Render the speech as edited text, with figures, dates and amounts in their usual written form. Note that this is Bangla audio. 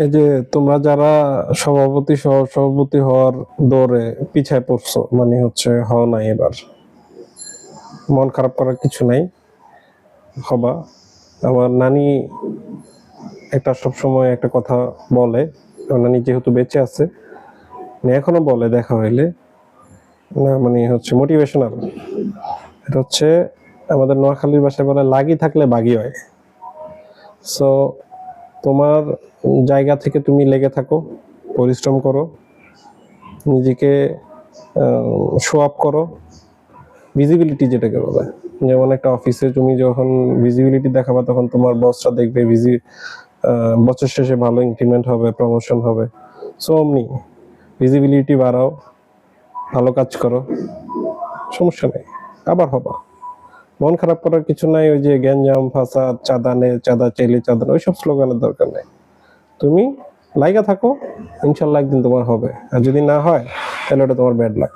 এই যে তোমরা যারা সভাপতি সহ সভাপতি হওয়ার দৌড়ে পিছায় পড়ছো, মানে হচ্ছে হও নাই, এবার মন খারাপ করার কিছু নাই, হবা। আমার নানি একটা সবসময় একটা কথা বলে, আমার নানি যেহেতু বেঁচে আছে, এখনো বলে দেখা হইলে, না মানে হচ্ছে মোটিভেশনাল। এটা হচ্ছে আমাদের নোয়াখালীর ভাষায় বলে লাগি থাকলে বাগি হয়। সো তোমার জায়গা থেকে তুমি লেগে থাকো, পরিশ্রম করো, নিজেকে শো আপ করো, ভিজিবিলিটি যেটাকে বলে। যেমন একটা অফিসে তুমি যখন ভিজিবিলিটি দেখাবা তখন তোমার বসরা দেখবে, বছর শেষে ভালো ইনক্রিমেন্ট হবে, প্রমোশন হবে। সো অমনি ভিজিবিলিটি বাড়াও, ভালো কাজ করো, সমস্যা নেই, আবার হবা। মন খারাপ করার কিছু নাই। ওই যে গ্যাঞ্জাম ফাসাদ, চাঁদা নে, চাঁদা চাইলে চাঁদা, ওইসব স্লোগানের দরকার নেই। তুমি লাইগা থাকো, ইনশাল্লাহ একদিন তোমার হবে। আর যদি না হয় তাহলে ওটা তোমার ব্যাড লাক।